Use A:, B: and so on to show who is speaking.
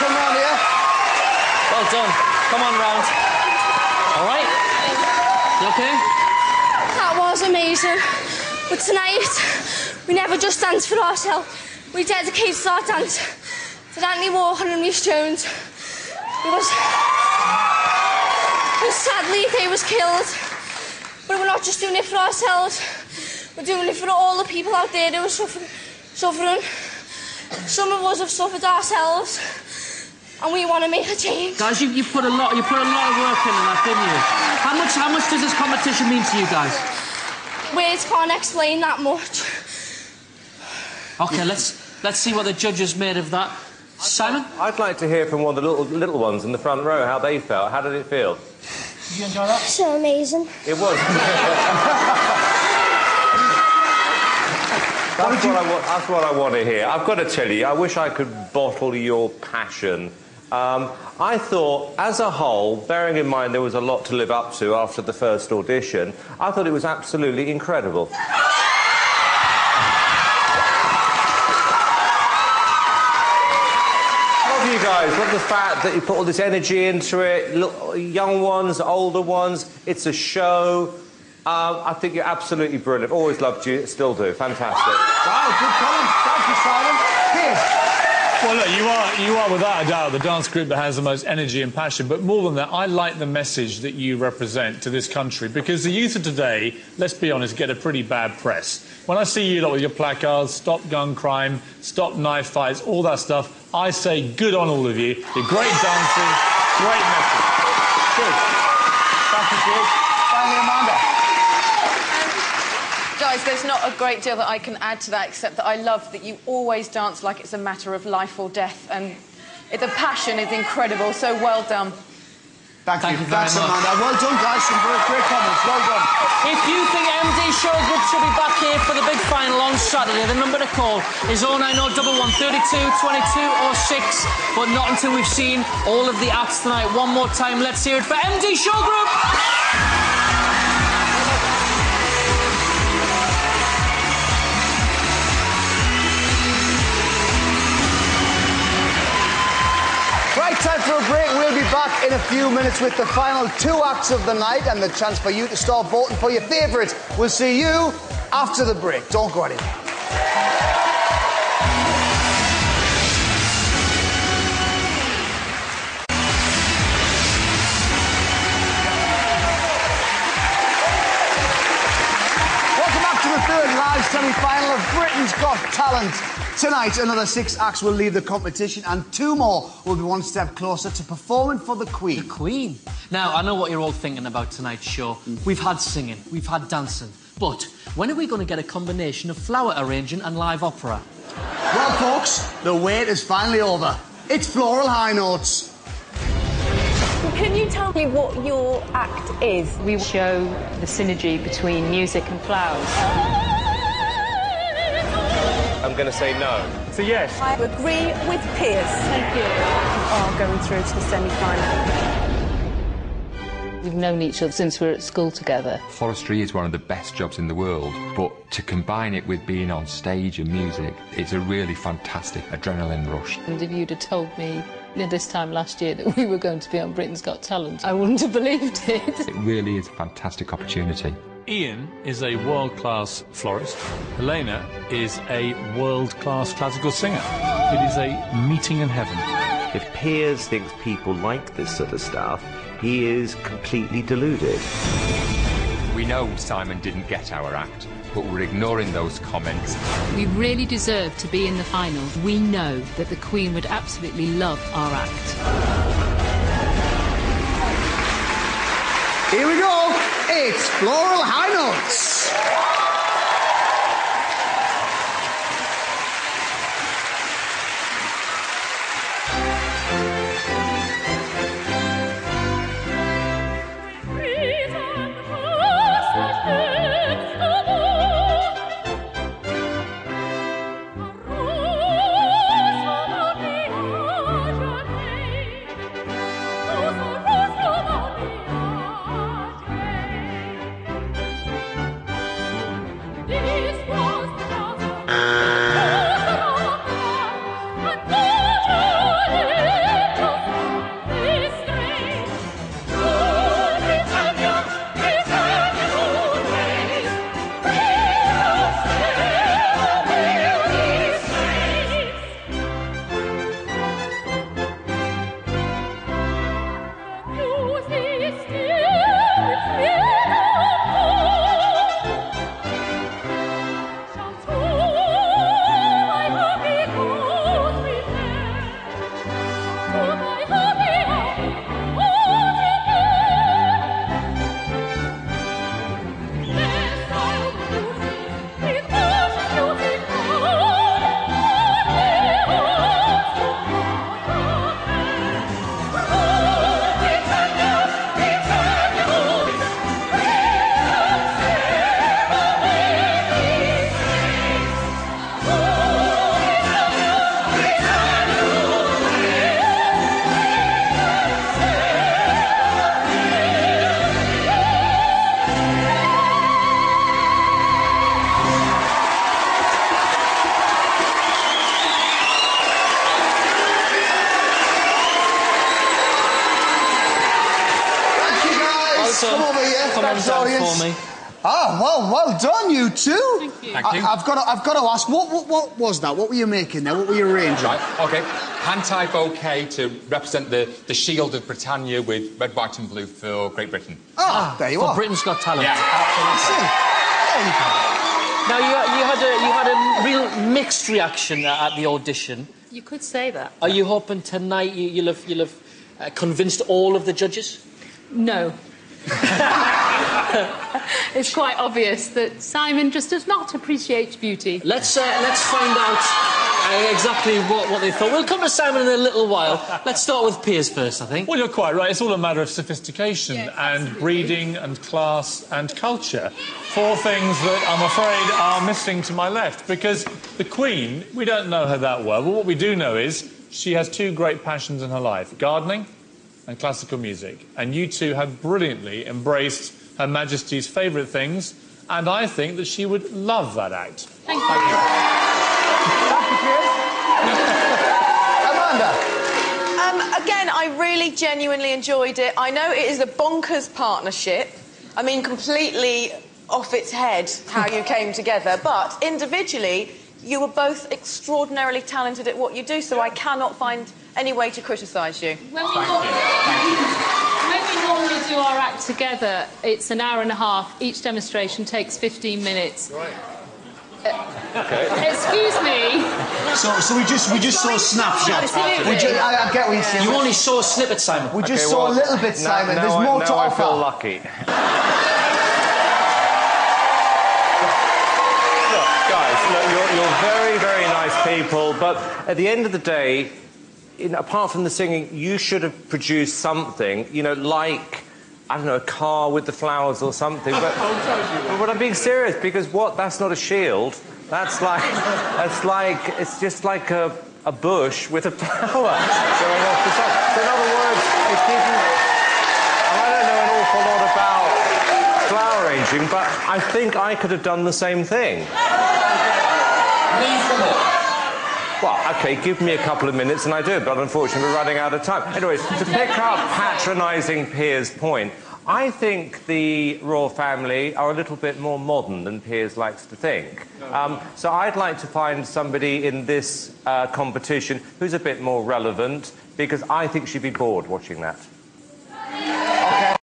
A: come round here.
B: Well done. Come on round. All right? You okay?
C: That was amazing. But tonight, we never just danced for ourselves. We dedicated our dance to Anthony Walker and Rhys Jones. Because sadly, they was killed. But we're not just doing it for ourselves. We're doing it for all the people out there who are suffering. Some of us have suffered ourselves, and we want to make a change.
B: Guys, you put a lot of work in that, didn't you? How much does this competition mean to you guys?
C: Words can't explain that much.
B: Okay, let's see what the judges made of that. Simon?
D: I'd like to hear from one of the little ones in the front row how they felt. How did it feel?
E: Did you enjoy that?
C: So amazing.
D: It was. That's what I want to hear. I've got to tell you, I wish I could bottle your passion. I thought, as a whole, bearing in mind there was a lot to live up to after the first audition, I thought it was absolutely incredible. Love you guys. Love the fact that you put all this energy into it. Look, young ones, older ones. It's a show. I think you're absolutely brilliant. Always loved you. Still do. Fantastic.
A: Wow, good comments. Thank you, Simon. Piers.
E: Well, look, you are without a doubt the dance group that has the most energy and passion. But more than that, I like the message that you represent to this country, because the youth of today, let's be honest, get a pretty bad press. When I see you lot with your placards, stop gun crime, stop knife fights, all that stuff, I say good on all of you. You're great dancers, great message.
A: Good. Thank you, Piers. Finally, Amanda.
F: Guys, there's not a great deal that I can add to that, except that I love that you always dance like it's a matter of life or death, and the passion is incredible, so well done.
A: Thank you. Thanks, Amanda. Well done, guys. Some very great comments. Well done.
B: If you think MD Show Group should be back here for the big final on Saturday, the number to call is 09011 32 22 or 6, but not until we've seen all of the acts tonight. One more time, let's hear it for MD Show Group!
A: Right, time for a break. We'll be back in a few minutes with the final 2 acts of the night and the chance for you to start voting for your favourite. We'll see you after the break. Don't go anywhere. Welcome back to the third live semi-final of Britain's Got Talent. Tonight, another 6 acts will leave the competition, and 2 more will be one step closer to performing for the Queen.
B: The Queen? Now, I know what you're all thinking about tonight's show. We've had singing, we've had dancing, but when are we going to get a combination of flower arranging and live opera?
A: Well, folks, the wait is finally over. It's Floral High Notes.
G: Can you tell me what your act is? We show the synergy between music and flowers.
D: I'm going to say no.
E: It's a yes.
G: I agree with Piers. Thank you. We are going through to the semi-final.
H: We've known each other since we were at school together.
I: Forestry is one of the best jobs in the world, but to combine it with being on stage and music, it's a really fantastic adrenaline rush.
H: And if you'd have told me this time last year that we were going to be on Britain's Got Talent, I wouldn't have believed it.
I: It really is a fantastic opportunity.
E: Ian is a world-class florist. Helena is a world-class classical singer. It is a meeting in heaven.
J: If Piers thinks people like this sort of stuff, he is completely deluded.
I: We know Simon didn't get our act, but we're ignoring those comments.
H: We really deserve to be in the final. We know that the Queen would absolutely love our act.
A: Here we go. It's Floral High Notes.
B: come and
A: Thanks,
B: dance
A: audience.
B: for me.
A: Ah, well done, you two.
H: Thank you.
K: Thank you.
A: I've got to ask, what was that? What were you making there? What were you arranging?
K: Right, OK. Hand-tied bouquet to represent the shield of Britannia with red, white and blue for Great Britain.
A: Ah, there you
B: For
A: are.
B: Britain's Got Talent.
K: Yeah, absolutely.
A: There you go.
B: Now, you had a real mixed reaction at the audition.
H: You could say that.
B: Are you hoping tonight you'll have convinced all of the judges?
H: No. It's quite obvious that Simon just does not appreciate beauty.
B: Let's find out exactly what they thought. We'll come to Simon in a little while. Let's start with Piers first, I think.
E: Well, you're quite right. It's all a matter of sophistication and breeding and class and culture. 4 things that I'm afraid are missing to my left, because the Queen, we don't know her that well, but what we do know is she has 2 great passions in her life, gardening and classical music. And you two have brilliantly embraced Her Majesty's favourite things, and I think that she would love that act.
H: Thank you.
A: Amanda.
F: Again, I really genuinely enjoyed it. I know it is a bonkers partnership. I mean, completely off its head how you came together, but individually, you were both extraordinarily talented at what you do, so I cannot find any way to criticise you.
H: When we normally do our act together, it's an hour and a half. Each demonstration takes 15 minutes.
D: Right.
H: Excuse me.
A: So we just saw snapshots.
H: Absolutely.
A: I get what you're saying.
B: You only saw a snippet, Simon.
A: We just saw a little bit, Simon. There's more to offer.
D: I feel lucky. Look, you're very, very nice people, but at the end of the day, apart from the singing, you should have produced something, like, I don't know, a car with the flowers or something. But I'm being serious, because that's not a shield. It's just like a bush with a flower going off the side. So in other words, it didn't. I don't know an awful lot about flower arranging, but I think I could have done the same thing. Well, OK, give me a couple of minutes and I do, but unfortunately we're running out of time. Anyway, to pick up patronising Piers' point, I think the royal family are a little bit more modern than Piers likes to think. So I'd like to find somebody in this competition who's a bit more relevant, because I think she'd be bored watching that.